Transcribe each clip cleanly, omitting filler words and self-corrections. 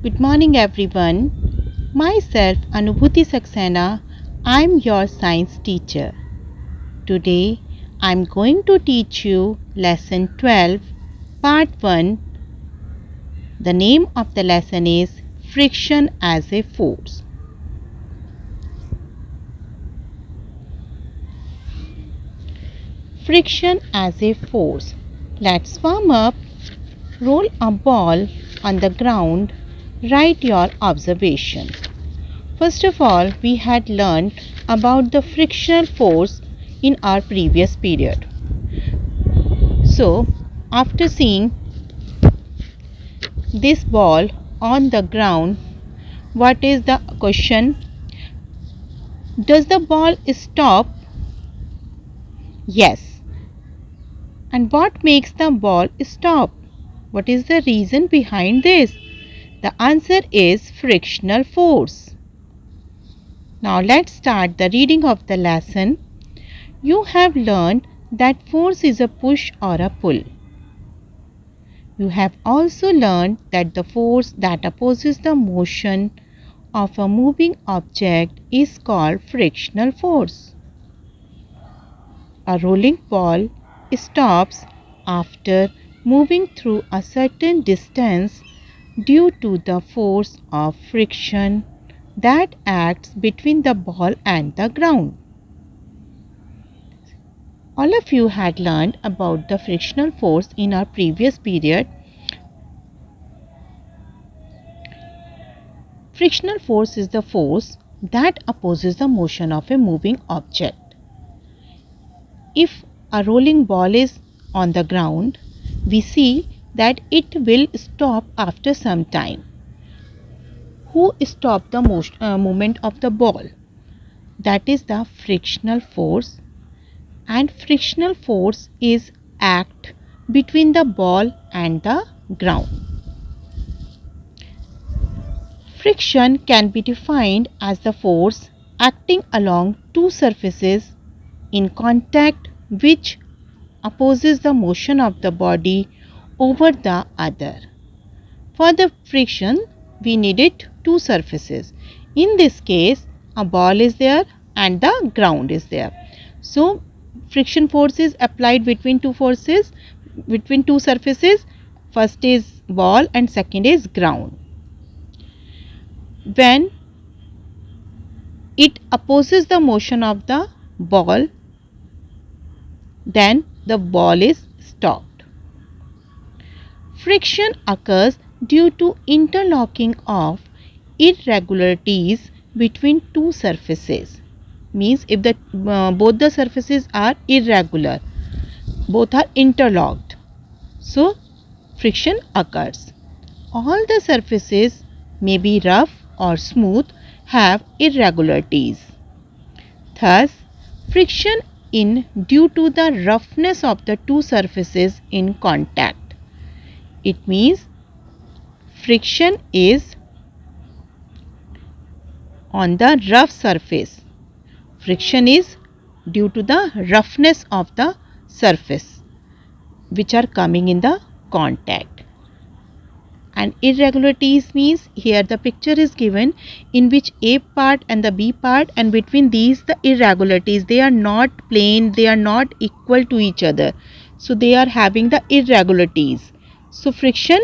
Good morning everyone. Myself Anubhuti Saxena. I'm your science teacher. Today I'm going to teach you lesson 12 part 1. The name of the lesson is friction as a force. Friction as a force. Let's warm up. Roll a ball on the ground. Write your observation. First of all, we had learned about the frictional force in our previous period. So, after seeing this ball on the ground, what is the question? Does the ball stop? Yes. And what makes the ball stop? What is the reason behind this? The answer is frictional force. Now let's start the reading of the lesson. You have learned that force is a push or a pull. You have also learned that the force that opposes the motion of a moving object is called frictional force. A rolling ball stops after moving through a certain distance due to the force of friction that acts between the ball and the ground. All of you had learned about the frictional force in our previous period. Frictional force is the force that opposes the motion of a moving object. If a rolling ball is on the ground, we see that it will stop after some time. Who stopped the movement of the ball? That is the frictional force, and frictional force is act between the ball and the ground. Friction can be defined as the force acting along two surfaces in contact which opposes the motion of the body over the other. For the friction, we needed two surfaces. In this case, a ball is there and the ground is there. So, friction force is applied between two surfaces. First is ball and second is ground. When it opposes the motion of the ball, then the ball is stopped. Friction occurs due to interlocking of irregularities between two surfaces. Means if both the surfaces are irregular, both are interlocked, so friction occurs. All the surfaces may be rough or smooth, have irregularities. Thus, friction in due to the roughness of the two surfaces in contact. It means friction is on the rough surface. Friction is due to the roughness of the surface which are coming in the contact. And irregularities means here the picture is given in which A part and the B part, and between these the irregularities, they are not plane, they are not equal to each other. So they are having the irregularities. So friction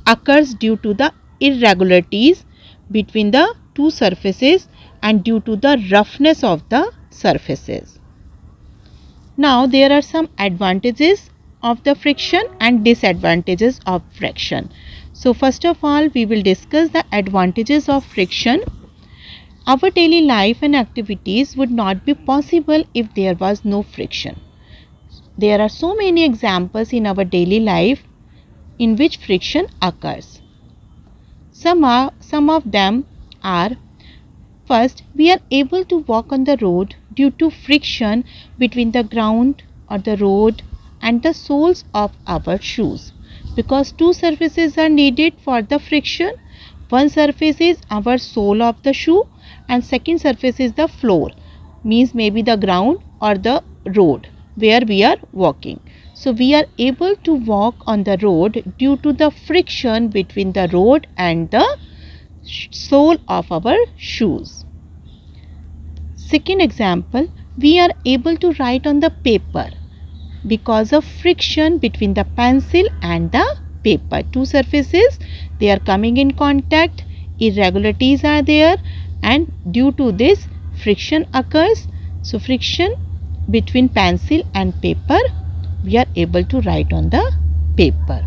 occurs due to the irregularities between the two surfaces and due to the roughness of the surfaces. Now there are some advantages of the friction and disadvantages of friction. So first of all, we will discuss the advantages of friction. Our daily life and activities would not be possible if there was no friction. There are so many examples in our daily life in which friction occurs. Some of them are: first, we are able to walk on the road due to friction between the ground or the road and the soles of our shoes, because two surfaces are needed for the friction. One surface is our sole of the shoe and second surface is the floor, means maybe the ground or the road where we are walking. So we are able to walk on the road due to the friction between the road and the sole of our shoes. Second example, we are able to write on the paper because of friction between the pencil and the paper. Two surfaces, they are coming in contact, irregularities are there, and due to this friction occurs. So friction between pencil and paper, we are able to write on the paper.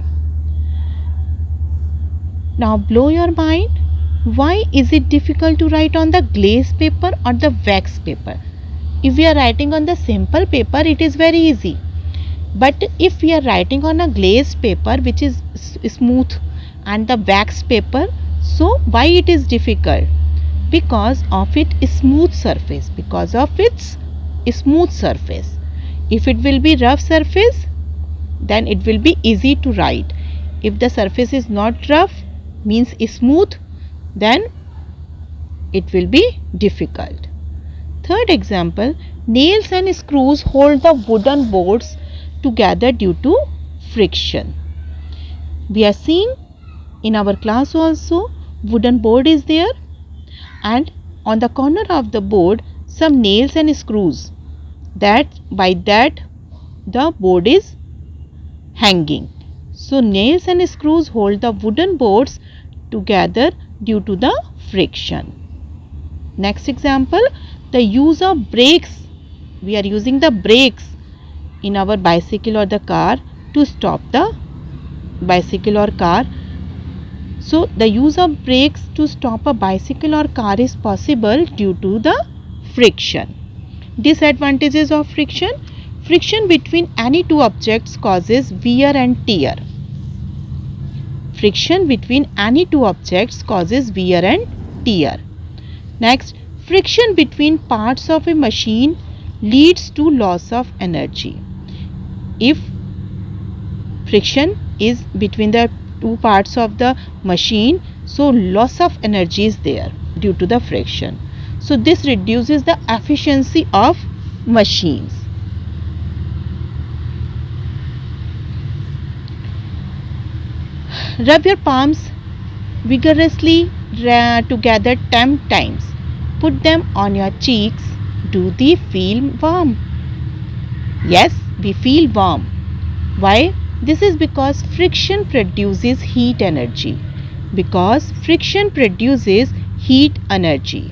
Now blow your mind. Why is it difficult to write on the glaze paper or the wax paper? If we are writing on the simple paper, it is very easy. But if we are writing on a glazed paper which is smooth and the wax paper, so why it is difficult? Because of its smooth surface. Because of its smooth surface. If it will be rough surface, then it will be easy to write. If the surface is not rough, means smooth, then it will be difficult. Third example, nails and screws hold the wooden boards together due to friction. We are seeing in our class also wooden board is there, and on the corner of the board some nails and screws, that by that the board is hanging. So nails and screws hold the wooden boards together due to the friction. Next example, the use of brakes. We are using the brakes in our bicycle or the car to stop the bicycle or car. So the use of brakes to stop a bicycle or car is possible due to the friction. Disadvantages of friction. Friction between any two objects causes wear and tear. Friction between any two objects causes wear and tear. Next, friction between parts of a machine leads to loss of energy. If friction is between the two parts of the machine, so loss of energy is there due to the friction. So this reduces the efficiency of machines. Rub your palms vigorously together 10 times. Put them on your cheeks. Do they feel warm? Yes, we feel warm. Why? This is because friction produces heat energy. Because friction produces heat energy.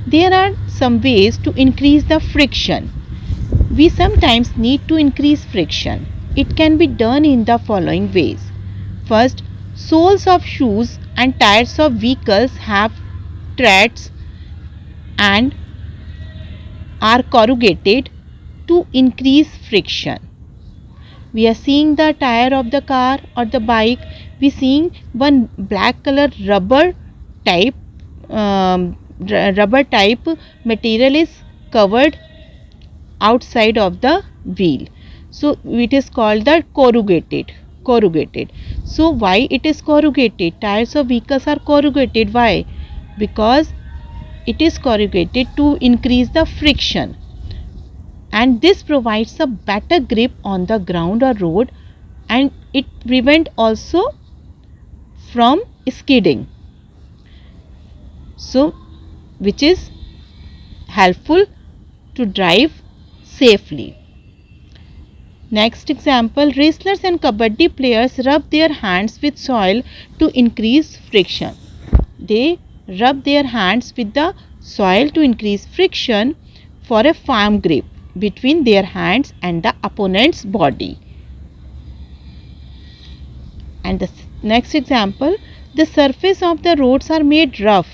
There are some ways to increase the friction. We sometimes need to increase friction. It can be done in the following ways. First, soles of shoes and tires of vehicles have treads and are corrugated to increase friction. We are seeing the tire of the car or the bike. We are seeing one black color rubber type material is covered outside of the wheel. So it is called the corrugated. So why it is corrugated? Tires of vehicles are corrugated. Why? Because it is corrugated to increase the friction, and this provides a better grip on the ground or road, and it prevent also from skidding. So which is helpful to drive safely. Next example, wrestlers and kabaddi players rub their hands with soil to increase friction. They rub their hands with the soil to increase friction for a firm grip between their hands and the opponent's body. And the next example, the surface of the roads are made rough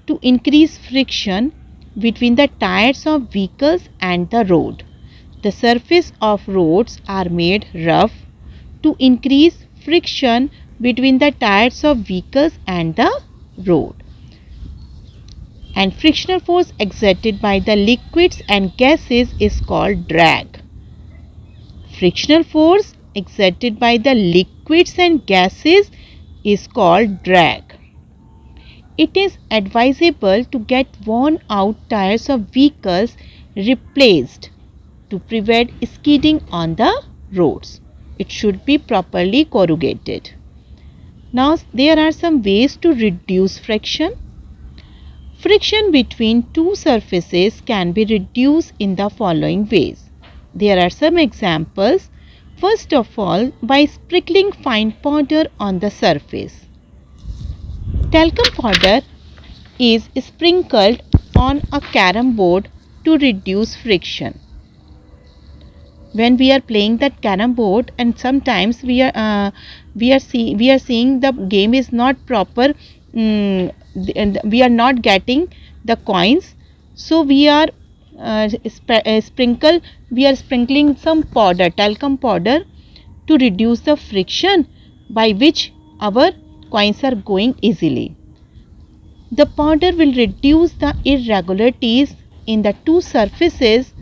to increase friction between the tires of vehicles and the road. The surface of roads are made rough to increase friction between the tires of vehicles and the road. And frictional force exerted by the liquids and gases is called drag. Frictional force exerted by the liquids and gases is called drag. It is advisable to get worn out tires of vehicles replaced to prevent skidding on the roads. It should be properly corrugated. Now there are some ways to reduce friction. Friction between two surfaces can be reduced in the following ways. There are some examples. First of all, by sprinkling fine powder on the surface. Talcum powder is sprinkled on a carom board to reduce friction. When we are playing that carom board, and sometimes we are seeing the game is not proper, and we are not getting the coins, so we are sprinkling some powder, talcum powder, to reduce the friction by which our coins are going easily. The powder will reduce the irregularities in the two surfaces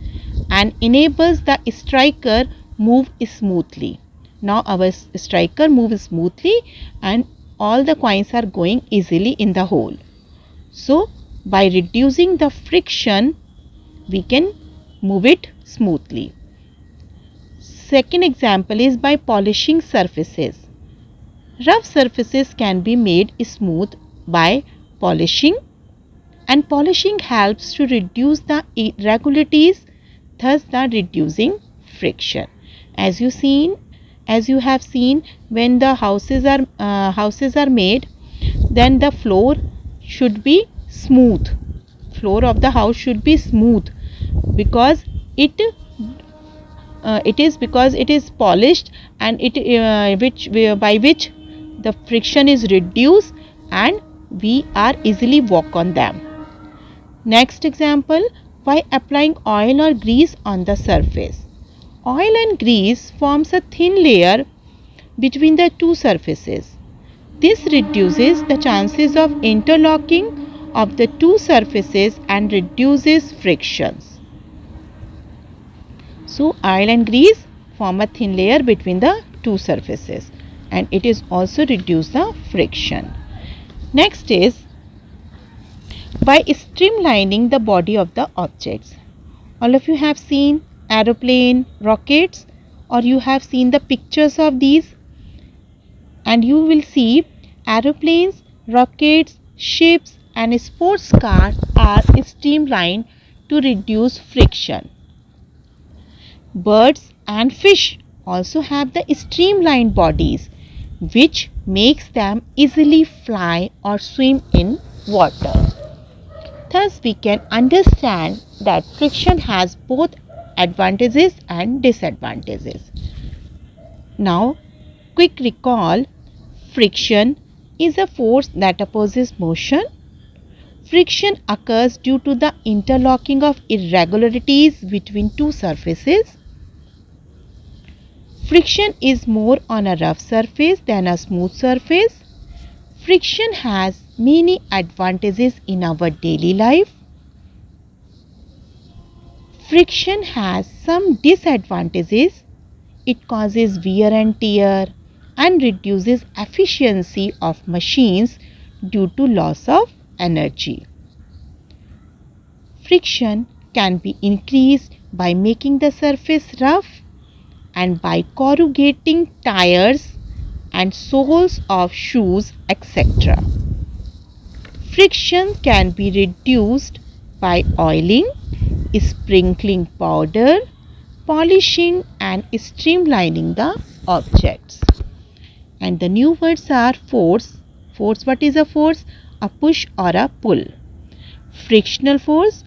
and enables the striker move smoothly. Now our striker moves smoothly and all the coins are going easily in the hole. So by reducing the friction, we can move it smoothly. Second example is by polishing surfaces. Rough surfaces can be made smooth by polishing, and polishing helps to reduce the irregularities, thus the reducing friction. As you have seen, when the houses are made, then the floor should be smooth. Floor of the house should be smooth because it is because it is polished, and by which the friction is reduced and we are easily walk on them. Next example, by applying oil or grease on the surface. Oil and grease forms a thin layer between the two surfaces. This reduces the chances of interlocking of the two surfaces and reduces frictions. So oil and grease form a thin layer between the two surfaces, and it is also reduce the friction. Next is by streamlining the body of the objects. All of you have seen aeroplane, rockets, or you have seen the pictures of these, and you will see aeroplanes, rockets, ships and sports cars are streamlined to reduce friction. Birds and fish also have the streamlined bodies, which makes them easily fly or swim in water. Thus, we can understand that friction has both advantages and disadvantages. Now, quick recall: friction is a force that opposes motion. Friction occurs due to the interlocking of irregularities between two surfaces. Friction is more on a rough surface than a smooth surface. Friction has many advantages in our daily life. Friction has some disadvantages. It causes wear and tear and reduces efficiency of machines due to loss of energy. Friction can be increased by making the surface rough and by corrugating tires and soles of shoes, etc. Friction can be reduced by oiling, sprinkling powder, polishing and streamlining the objects. And the new words are force. Force, what is a force? A push or a pull. Frictional force,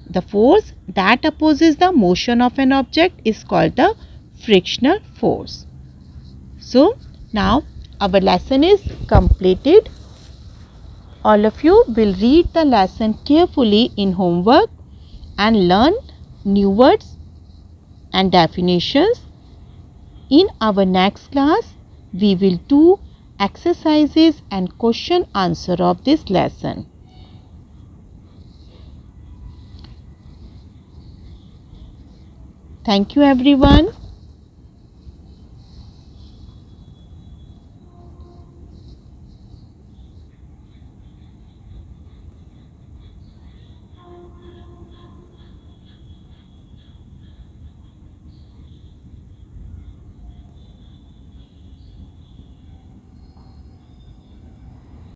the force that opposes the motion of an object, is called the frictional force. So now our lesson is completed. All of you will read the lesson carefully in homework and learn new words and definitions. In our next class, we will do exercises and question answer of this lesson. Thank you everyone.